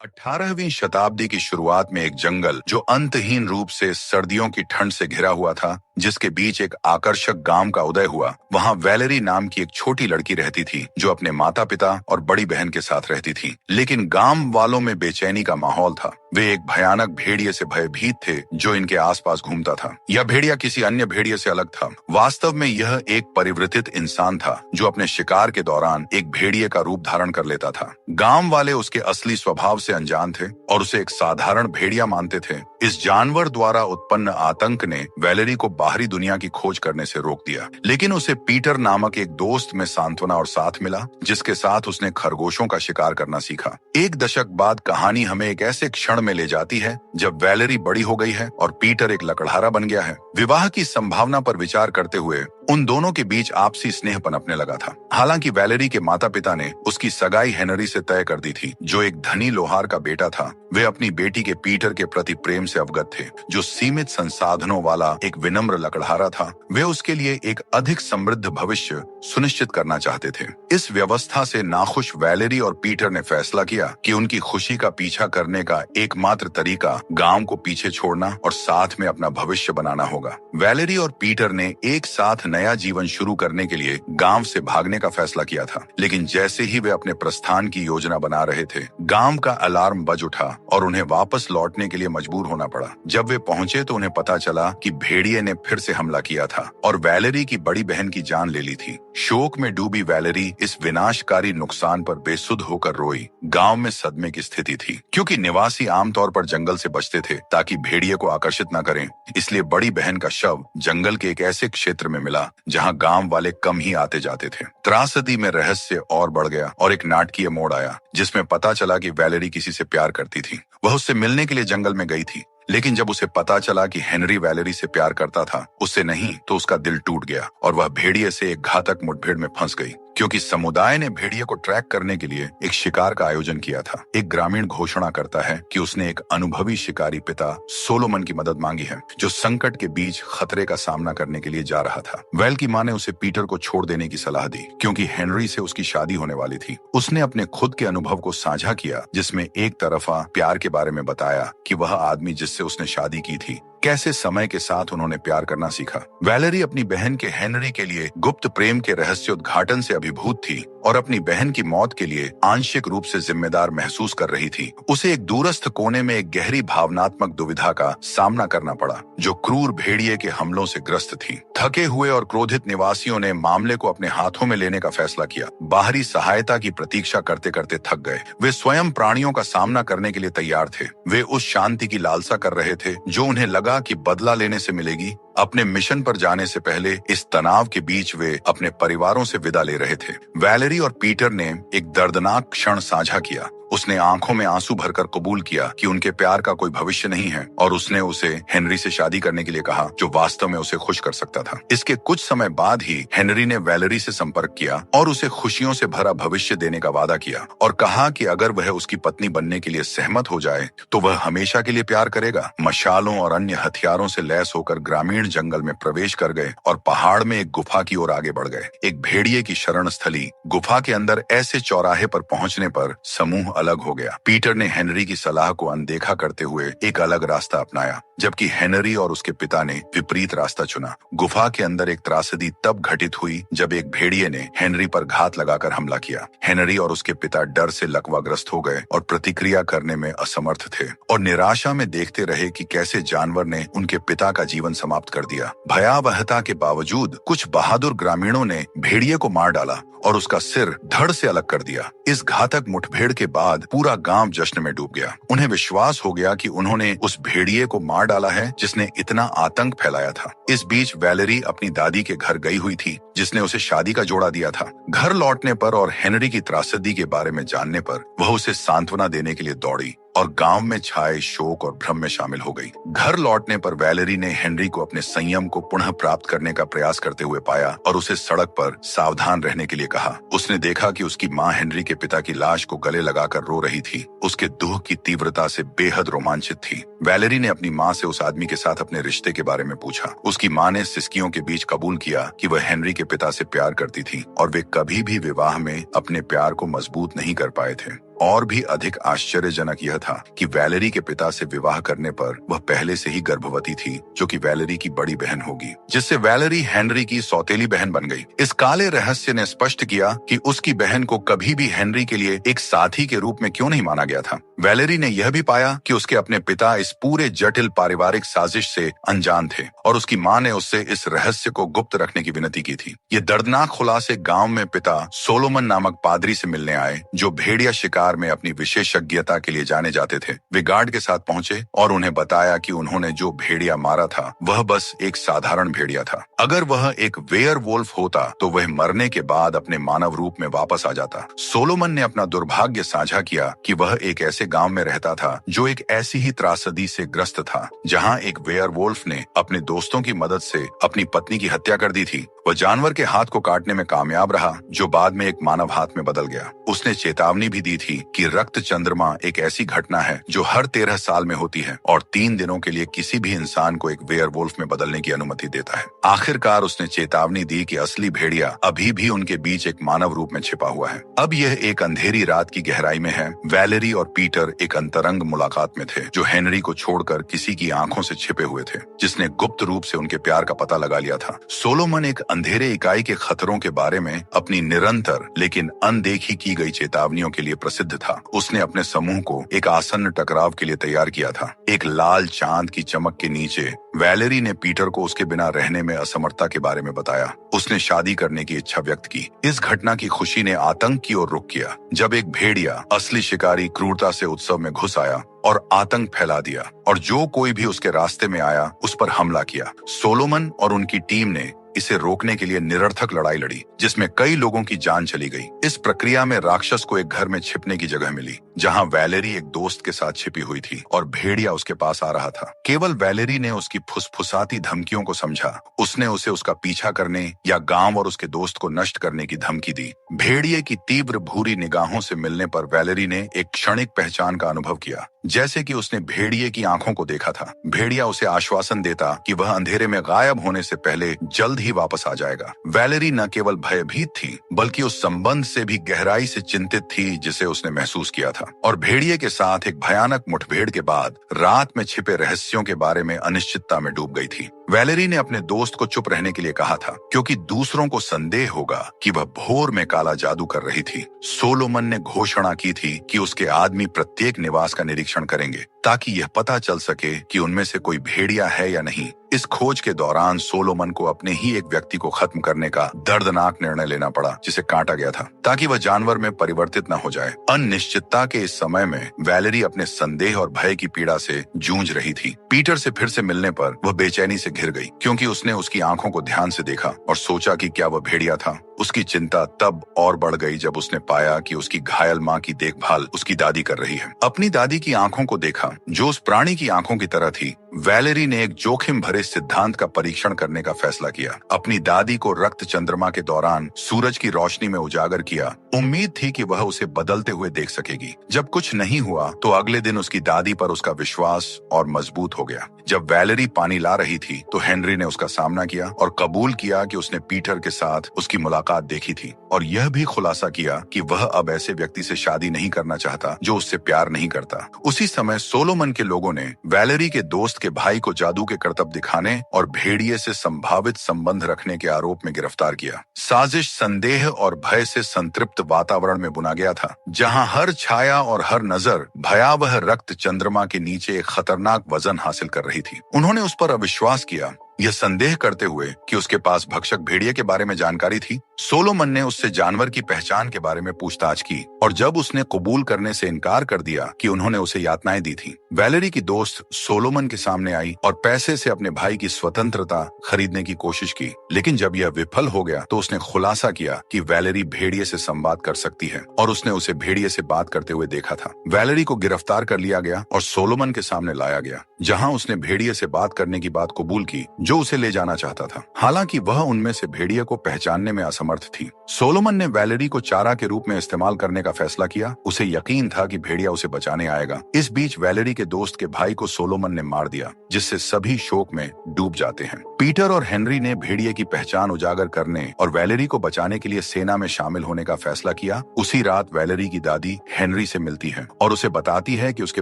18वीं शताब्दी की शुरुआत में एक जंगल जो अंतहीन रूप से सर्दियों की ठंड से घिरा हुआ था, जिसके बीच एक आकर्षक गांव का उदय हुआ। वहां वैलेरी नाम की एक छोटी लड़की रहती थी जो अपने माता पिता और बड़ी बहन के साथ रहती थी। लेकिन गांव वालों में बेचैनी का माहौल था। वे एक भयानक भेड़िए से भयभीत थे जो इनके आसपास घूमता था। यह भेड़िया किसी अन्य भेड़िए से अलग था। वास्तव में यह एक परिवर्तित इंसान था जो अपने शिकार के दौरान एक भेड़िए का रूप धारण कर लेता था। गांव वाले उसके असली स्वभाव से अनजान थे और उसे एक साधारण भेड़िया मानते थे। इस जानवर द्वारा उत्पन्न आतंक ने वैलेरी को बाहरी दुनिया की खोज करने से रोक दिया, लेकिन उसे पीटर नामक एक दोस्त में सांत्वना और साथ मिला, जिसके साथ उसने खरगोशों का शिकार करना सीखा। एक दशक बाद कहानी हमें एक ऐसे क्षण में ले जाती है जब वैलेरी बड़ी हो गई है और पीटर एक लकड़हारा बन गया है। विवाह की संभावना पर विचार करते हुए उन दोनों के बीच आपसी स्नेह पनपने लगा था। हालांकि वैलेरी के माता पिता ने उसकी सगाई हेनरी से तय कर दी थी, जो एक धनी लोहार का बेटा था। वे अपनी बेटी के पीटर के प्रति प्रेम से अवगत थे, जो सीमित संसाधनों वाला एक विनम्र लकड़हारा था। वे उसके लिए एक अधिक समृद्ध भविष्य सुनिश्चित करना चाहते थे। इस व्यवस्था से नाखुश वैलेरी और पीटर ने फैसला किया कि उनकी खुशी का पीछा करने का एकमात्र तरीका गांव को पीछे छोड़ना और साथ में अपना भविष्य बनाना होगा। वैलेरी और पीटर ने एक साथ नया जीवन शुरू करने के लिए गांव से भागने का फैसला किया था। लेकिन जैसे ही वे अपने प्रस्थान की योजना बना रहे थे, गांव का अलार्म बज उठा और उन्हें वापस लौटने के लिए मजबूर होना पड़ा। जब वे पहुंचे तो उन्हें पता चला कि भेड़िए ने फिर से हमला किया था और वैलेरी की बड़ी बहन की जान ले ली थी। शोक में डूबी वैलेरी इस विनाशकारी नुकसान पर बेसुध होकर रोई। गांव में सदमे की स्थिति थी, क्योंकि निवासी आमतौर पर जंगल से बचते थे ताकि भेड़िए को आकर्षित न करें। इसलिए बड़ी बहन का शव जंगल के एक ऐसे क्षेत्र में मिला जहां गांव वाले कम ही आते जाते थे। त्रासदी में रहस्य और बढ़ गया और एक नाटकीय मोड़ आया, जिसमें पता चला कि वैलेरी किसी से प्यार करती थी। वह उससे मिलने के लिए जंगल में गई थी, लेकिन जब उसे पता चला कि हेनरी वैलेरी से प्यार करता था, उससे नहीं तो उसका दिल टूट गया और वह भेड़िए से एक घातक मुठभेड़ में फंस गई। क्योंकि समुदाय ने भेड़िए को ट्रैक करने के लिए एक शिकार का आयोजन किया था। एक ग्रामीण घोषणा करता है कि उसने एक अनुभवी शिकारी पिता सोलोमन की मदद मांगी है, जो संकट के बीच खतरे का सामना करने के लिए जा रहा था। वैल की मां ने उसे पीटर को छोड़ देने की सलाह दी, क्योंकि हेनरी से उसकी शादी होने वाली थी। उसने अपने खुद के अनुभव को साझा किया, जिसमें एक तरफा प्यार के बारे में बताया कि वह आदमी जिससे उसने शादी की थी, कैसे समय के साथ उन्होंने प्यार करना सीखा। वैलेरी अपनी बहन के हेनरी के लिए गुप्त प्रेम के रहस्योद्घाटन से अभिभूत थी और अपनी बहन की मौत के लिए आंशिक रूप से जिम्मेदार महसूस कर रही थी। उसे एक दूरस्थ कोने में एक गहरी भावनात्मक दुविधा का सामना करना पड़ा, जो क्रूर भेड़िए के हमलों से ग्रस्त थी। थके हुए और क्रोधित निवासियों ने मामले को अपने हाथों में लेने का फैसला किया। बाहरी सहायता की प्रतीक्षा करते करते थक गए। वे स्वयं प्राणियों का सामना करने के लिए तैयार थे। वे उस शांति की लालसा कर रहे थे जो उन्हें लगा कि बदला लेने से मिलेगी। अपने मिशन पर जाने से पहले इस तनाव के बीच वे अपने परिवारों से विदा ले रहे थे। वैलेरी और पीटर ने एक दर्दनाक क्षण साझा किया। उसने आंखों में आंसू भरकर कबूल किया कि उनके प्यार का कोई भविष्य नहीं है, और उसने उसे हेनरी से शादी करने के लिए कहा, जो वास्तव में उसे खुश कर सकता था। इसके कुछ समय बाद ही हेनरी ने वैलेरी से संपर्क किया और उसे खुशियों से भरा भविष्य देने का वादा किया और कहा कि अगर वह उसकी पत्नी बनने के लिए सहमत हो जाए तो वह हमेशा के लिए प्यार करेगा। मशालों और अन्य हथियारों से लैस होकर ग्रामीण जंगल में प्रवेश कर गए और पहाड़ में एक गुफा की ओर आगे बढ़ गए। एक भेड़िए की शरण स्थली गुफा के अंदर ऐसे चौराहे पर पहुंचने पर समूह अलग हो गया। पीटर ने हेनरी की सलाह को अनदेखा करते हुए एक अलग रास्ता अपनाया, जबकि हेनरी और उसके पिता ने विपरीत रास्ता चुना। गुफा के अंदर एक त्रासदी तब घटित हुई जब एक भेड़िए ने हेनरी पर घात लगाकर हमला किया। हेनरी और उसके पिता डर से लकवाग्रस्त हो गए और प्रतिक्रिया करने में असमर्थ थे और निराशा में देखते रहे कि कैसे जानवर ने उनके पिता का जीवन समाप्त कर दिया। भयावहता के बावजूद कुछ बहादुर ग्रामीणों ने भेड़िए को मार डाला और उसका सिर धड़ से अलग कर दिया। इस घातक मुठभेड़ के बाद पूरा गांव जश्न में डूब गया। उन्हें विश्वास हो गया कि उन्होंने उस भेड़िए को मार डाला है जिसने इतना आतंक फैलाया था। इस बीच वैलेरी अपनी दादी के घर गई हुई थी, जिसने उसे शादी का जोड़ा दिया था। घर लौटने पर और हेनरी की त्रासदी के बारे में जानने पर वह उसे सांत्वना देने के लिए दौड़ी और गांव में छाए शोक और भ्रम में शामिल हो गई। घर लौटने पर वैलेरी ने हेनरी को अपने संयम को पुनः प्राप्त करने का प्रयास करते हुए पाया और उसे सड़क पर सावधान रहने के लिए कहा। उसने देखा कि उसकी मां हेनरी के पिता की लाश को गले लगाकर रो रही थी। उसके दुख की तीव्रता से बेहद रोमांचित थी। वैलेरी ने अपनी मां से उस आदमी के साथ अपने रिश्ते के बारे में पूछा। उसकी मां ने सिसकियों के बीच कबूल किया कि वह हेनरी के पिता से प्यार करती थी और वे कभी भी विवाह में अपने प्यार को मजबूत नहीं कर पाए थे। और भी अधिक आश्चर्यजनक यह था कि वैलेरी के पिता से विवाह करने पर वह पहले से ही गर्भवती थी, जो कि वैलेरी की बड़ी बहन होगी, जिससे वैलेरी हेनरी की सौतेली बहन बन गई। इस काले रहस्य ने स्पष्ट किया कि उसकी बहन को कभी भी हेनरी के लिए एक साथी के रूप में क्यों नहीं माना गया था। वैलेरी ने यह भी पाया कि उसके अपने पिता इस पूरे जटिल पारिवारिक साजिश से अनजान थे और उसकी मां ने उससे इस रहस्य को गुप्त रखने की विनती की थी। ये दर्दनाक खुलासे गांव में पिता सोलोमन नामक पादरी से मिलने आए, जो भेड़िया शिकार में अपनी विशेषज्ञता के लिए जाने जाते थे। वे गार्ड के साथ पहुंचे और उन्हें बताया कि उन्होंने जो भेड़िया मारा था वह बस एक साधारण भेड़िया था। अगर वह एक वेयरवुल्फ होता तो वह मरने के बाद अपने मानव रूप में वापस आ जाता। सोलोमन ने अपना दुर्भाग्य साझा किया कि वह एक ऐसे गांव में रहता था जो एक ऐसी ही त्रासदी से ग्रस्त था, जहां एक वेयरवुल्फ ने अपने दोस्तों की मदद से अपनी पत्नी की हत्या कर दी थी। वह जानवर के हाथ को काटने में कामयाब रहा, जो बाद में एक मानव हाथ में बदल गया। उसने चेतावनी भी दी थी कि रक्त चंद्रमा एक ऐसी घटना है जो हर 13 साल में होती है और 3 दिनों के लिए किसी भी इंसान को एक वेयरवुल्फ में बदलने की अनुमति देता है। आखिरकार उसने चेतावनी दी कि असली भेड़िया अभी भी उनके बीच एक मानव रूप में छिपा हुआ है। अब यह एक अंधेरी रात की गहराई में है। वैलेरी और पीटर एक अंतरंग मुलाकात में थे, जो हेनरी को छोड़कर किसी की आंखों से छिपे हुए थे, जिसने गुप्त रूप से उनके प्यार का पता लगा लिया था। सोलोमन एक अंधेरे इकाई के खतरों के बारे में अपनी निरंतर लेकिन अनदेखी की गई चेतावनियों के लिए प्रसिद्ध था। उसने अपने समूह को एक आसन्न टकराव के लिए तैयार किया था। एक लाल चांद की चमक के नीचे वैलेरी ने पीटर को उसके बिना रहने में असमर्थता के बारे में बताया। उसने शादी करने की इच्छा व्यक्त की। इस घटना की खुशी ने आतंक की ओर रुख किया, जब एक भेड़िया असली शिकारी क्रूरता से उत्सव में घुस आया और आतंक फैला दिया और जो कोई भी उसके रास्ते में आया उस पर हमला किया। सोलोमन और उनकी टीम ने इसे रोकने के लिए निरर्थक लड़ाई लड़ी, जिसमें कई लोगों की जान चली गई। इस प्रक्रिया में राक्षस को एक घर में छिपने की जगह मिली, जहां वैलेरी एक दोस्त के साथ छिपी हुई थी और भेड़िया उसके पास आ रहा था। केवल वैलेरी ने उसकी फुसफुसाती धमकियों को समझा। उसने उसे उसका पीछा करने या गांव और उसके दोस्त को नष्ट करने की धमकी दी। भेड़िए की तीव्र भूरी निगाहों से मिलने पर वैलेरी ने एक क्षणिक पहचान का अनुभव किया, जैसे कि उसने भेड़िए की आंखों को देखा था। भेड़िया उसे आश्वासन देता कि वह अंधेरे में गायब होने से पहले जल्द ही वापस आ जाएगा। वैलेरी न केवल भयभीत थी, बल्कि उस संबंध से भी गहराई से चिंतित थी जिसे उसने महसूस किया था। और भेड़िए के साथ एक भयानक मुठभेड़ के बाद रात में छिपे रहस्यों के बारे में अनिश्चितता में डूब गई थी। वैलेरी ने अपने दोस्त को चुप रहने के लिए कहा था, क्योंकि दूसरों को संदेह होगा कि वह भोर में काला जादू कर रही थी। सोलोमन ने घोषणा की थी कि उसके आदमी प्रत्येक निवास का निरीक्षण करेंगे, ताकि यह पता चल सके कि उनमें से कोई भेड़िया है या नहीं। इस खोज के दौरान सोलोमन को अपने ही एक व्यक्ति को खत्म करने का दर्दनाक निर्णय लेना पड़ा, जिसे काटा गया था, ताकि वह जानवर में परिवर्तित न हो जाए। अनिश्चितता के इस समय में वैलेरी अपने संदेह और भय की पीड़ा से जूझ रही थी। पीटर से फिर से मिलने पर वह बेचैनी से घिर गई, क्योंकि उसने उसकी आंखों को ध्यान से देखा और सोचा कि क्या वह भेड़िया था। उसकी चिंता तब और बढ़ गई जब उसने पाया कि उसकी घायल माँ की देखभाल उसकी दादी कर रही है। अपनी दादी की आंखों को देखा, जो उस प्राणी की आंखों की तरह थी। वैलेरी ने एक जोखिम भरे सिद्धांत का परीक्षण करने का फैसला किया। अपनी दादी को रक्त चंद्रमा के दौरान सूरज की रोशनी में उजागर किया। उम्मीद थी कि वह उसे बदलते हुए देख सकेगी। जब कुछ नहीं हुआ तो अगले दिन उसकी दादी पर उसका विश्वास और मजबूत हो गया। जब वैलेरी पानी ला रही थी तो हेनरी ने उसका सामना किया और कबूल किया कि उसने पीटर के साथ उसकी मुलाकात देखी थी, और यह भी खुलासा किया कि वह अब ऐसे व्यक्ति से शादी नहीं करना चाहता जो उससे प्यार नहीं करता। उसी समय सोलोमन के लोगों ने वैलेरी के दोस्त के भाई को जादू के करतब दिखाने और भेड़िए से संभावित संबंध रखने के आरोप में गिरफ्तार किया। साजिश संदेह और भय से संतृप्त वातावरण में बुना गया था, जहां हर छाया और हर नजर भयावह रक्त चंद्रमा के नीचे एक खतरनाक वजन हासिल कर रही थी। उन्होंने उस पर अविश्वास किया, यह संदेह करते हुए कि उसके पास भक्षक भेड़िए के बारे में जानकारी थी। सोलोमन ने उससे जानवर की पहचान के बारे में पूछताछ की, और जब उसने कबूल करने से इनकार कर दिया कि उन्होंने उसे यातनाएं दी थी, वैलेरी की दोस्त सोलोमन के सामने आई और पैसे से अपने भाई की स्वतंत्रता खरीदने की कोशिश की। लेकिन जब यह विफल हो गया तो उसने खुलासा किया कि वैलेरी भेड़िए से संवाद कर सकती है, और उसने उसे भेड़िए से बात करते हुए देखा था। वैलेरी को गिरफ्तार कर लिया गया और सोलोमन के सामने लाया गया, जहां उसने भेड़िए से बात करने की बात कबूल की, जो उसे ले जाना चाहता था। हालांकि वह उनमें से भेड़िए को पहचानने में असमर्थ थी। सोलोमन ने वैलेरी को चारा के रूप में इस्तेमाल करने का फैसला किया। उसे यकीन था कि भेड़िया उसे बचाने आएगा। इस बीच वैलेरी के दोस्त के भाई को सोलोमन ने मार दिया, जिससे सभी शोक में डूब जाते हैं। पीटर और हेनरी ने भेड़िए की पहचान उजागर करने और वैलेरी को बचाने के लिए सेना में शामिल होने का फैसला किया। उसी रात वैलेरी की दादी हेनरी से मिलती है और उसे बताती है कि उसके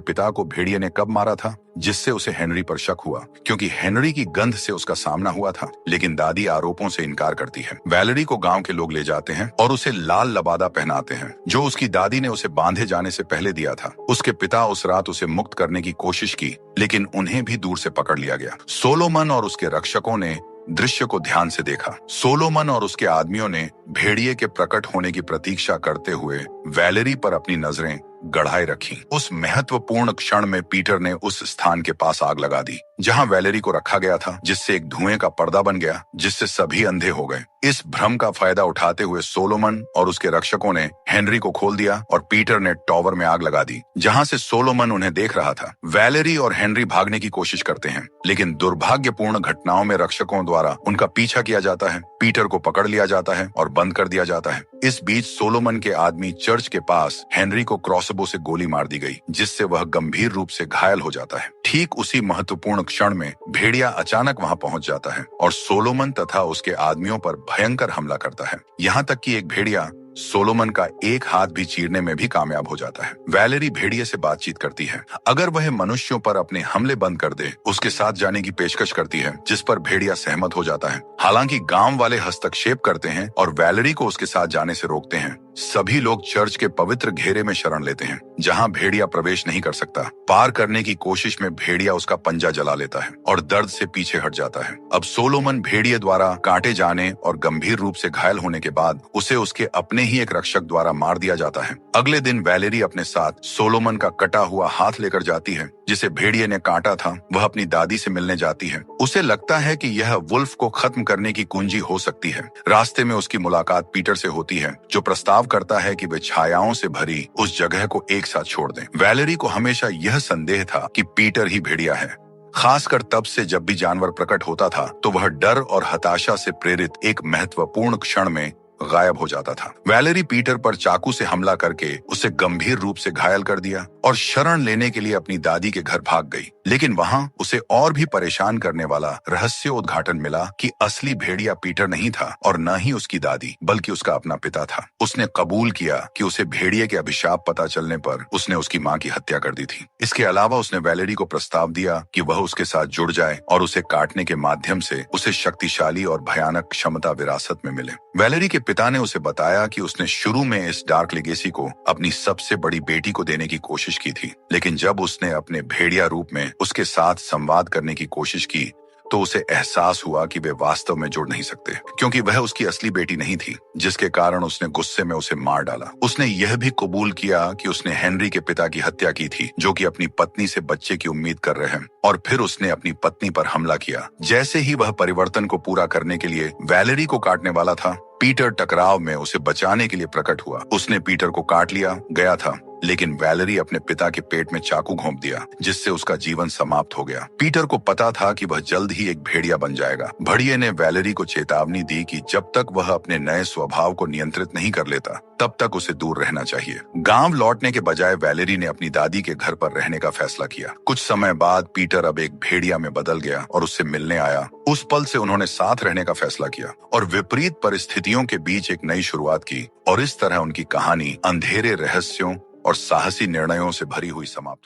पिता को भेड़िए ने कब मारा था, जिससे उसे हेनरी पर शक हुआ, क्योंकि हेनरी की गंध से उसका सामना हुआ था। लेकिन दादी आरोपों से इनकार करती है। वैलेरी को गांव के लोग ले जाते हैं और उसे लाल लबादा पहनाते हैं, जो उसकी दादी ने उसे बांधे जाने से पहले दिया था। उसके पिता उस रात उसे मुक्त करने की कोशिश की, लेकिन उन्हें भी दूर से पकड़ लिया गया। सोलोमन और उसके रक्षकों ने दृश्य को ध्यान से देखा। सोलोमन और उसके आदमियों ने भेड़िए के प्रकट होने की प्रतीक्षा करते हुए वैलेरी पर अपनी नजरें गड़ाए रखी। उस महत्वपूर्ण क्षण में पीटर ने उस स्थान के पास आग लगा दी जहां वैलेरी को रखा गया था, जिससे एक धुएं का पर्दा बन गया, जिससे सभी अंधे हो गए। इस भ्रम का फायदा उठाते हुए सोलोमन और उसके रक्षकों ने हेनरी को खोल दिया और पीटर ने टॉवर में आग लगा दी, जहां से सोलोमन उन्हें देख रहा था। वैलेरी और हेनरी भागने की कोशिश करते हैं, लेकिन दुर्भाग्यपूर्ण घटनाओं में रक्षकों द्वारा उनका पीछा किया जाता है। पीटर को पकड़ लिया जाता है और बंद कर दिया जाता है। इस बीच सोलोमन के आदमी चर्च के पास हेनरी को क्रॉसबो से गोली मार दी गई, जिससे वह गंभीर रूप से घायल हो जाता है। ठीक उसी महत्वपूर्ण क्षण में भेड़िया अचानक वहां पहुंच जाता है और सोलोमन तथा उसके आदमियों पर भयंकर हमला करता है। यहाँ तक कि एक भेड़िया सोलोमन का एक हाथ भी चीरने में भी कामयाब हो जाता है। वैलेरी भेड़िए से बातचीत करती है। अगर वह मनुष्यों पर अपने हमले बंद कर दे, उसके साथ जाने की पेशकश करती है, जिस पर भेड़िया सहमत हो जाता है। हालांकि गांव वाले हस्तक्षेप करते हैं और वैलेरी को उसके साथ जाने से रोकते हैं। सभी लोग चर्च के पवित्र घेरे में शरण लेते हैं, जहां भेड़िया प्रवेश नहीं कर सकता। पार करने की कोशिश में भेड़िया उसका पंजा जला लेता है और दर्द से पीछे हट जाता है। अब सोलोमन भेड़िए द्वारा काटे जाने और गंभीर रूप से घायल होने के बाद उसे उसके अपने ही एक रक्षक द्वारा मार दिया जाता है। अगले दिन वैलेरी अपने साथ सोलोमन का कटा हुआ हाथ लेकर जाती है, जिसे भेड़िए ने काटा था। वह अपनी दादी से मिलने जाती है। उसे लगता है कि यह वुल्फ को खत्म करने की कुंजी हो सकती है। रास्ते में उसकी मुलाकात पीटर से होती है, जो प्रस्ताव करता है कि वे छायाओं से भरी उस जगह को एक साथ छोड़ दें। वैलेरी को हमेशा यह संदेह था कि पीटर ही भेड़िया है। खासकर तब से जब भी जानवर प्रकट होता था, तो वह डर और हताशा से प्रेरित एक महत्वपूर्ण क्षण में गायब हो जाता था। वैलेरी पीटर पर चाकू से हमला करके उसे गंभीर रूप से घायल कर दिया और शरण लेने के लिए अपनी दादी के घर भाग गई। लेकिन वहां उसे और भी परेशान करने वाला रहस्य उद्घाटन मिला कि असली भेड़िया पीटर नहीं था और न ही उसकी दादी, बल्कि उसका अपना पिता था। उसने कबूल किया कि उसे भेड़िए के अभिशाप पता चलने पर उसने उसकी मां की हत्या कर दी थी। इसके अलावा उसने वैलेरी को प्रस्ताव दिया कि वह उसके साथ जुड़ जाए और उसे काटने के माध्यम से उसे शक्तिशाली और भयानक क्षमता विरासत में मिले। वैलेरी के पिता ने उसे बताया कि उसने शुरू में इस डार्क लेगेसी को अपनी सबसे बड़ी बेटी को देने की कोशिश की थी, लेकिन जब उसने अपने भेड़िया रूप में उसके साथ संवाद करने की कोशिश की, तो उसे एहसास हुआ कि वे वास्तव में जुड़ नहीं सकते, क्योंकि वह उसकी असली बेटी नहीं थी, जिसके कारण उसने गुस्से में उसे मार डाला। उसने यह भी कबूल किया कि उसने हेनरी के पिता की हत्या की थी, जो कि अपनी पत्नी से बच्चे की उम्मीद कर रहे हैं, और फिर उसने अपनी पत्नी पर हमला किया। जैसे ही वह परिवर्तन को पूरा करने के लिए वैलेरी को काटने वाला था, पीटर टकराव में उसे बचाने के लिए प्रकट हुआ। उसने पीटर को काट लिया गया था, लेकिन वैलेरी अपने पिता के पेट में चाकू घोंप दिया, जिससे उसका जीवन समाप्त हो गया। पीटर को पता था कि वह जल्द ही एक भेड़िया बन जाएगा। भेड़िए ने वैलेरी को चेतावनी दी कि जब तक वह अपने नए स्वभाव को नियंत्रित नहीं कर लेता, तब तक उसे दूर रहना चाहिए। गांव लौटने के बजाय वैलेरी ने अपनी दादी के घर पर रहने का फैसला किया। कुछ समय बाद पीटर अब एक भेड़िया में बदल गया और उससे मिलने आया। उस पल से उन्होंने साथ रहने का फैसला किया और विपरीत परिस्थितियों के बीच एक नई शुरुआत की, और इस तरह उनकी कहानी अंधेरे रहस्यों और साहसी निर्णयों से भरी हुई समाप्त हुई।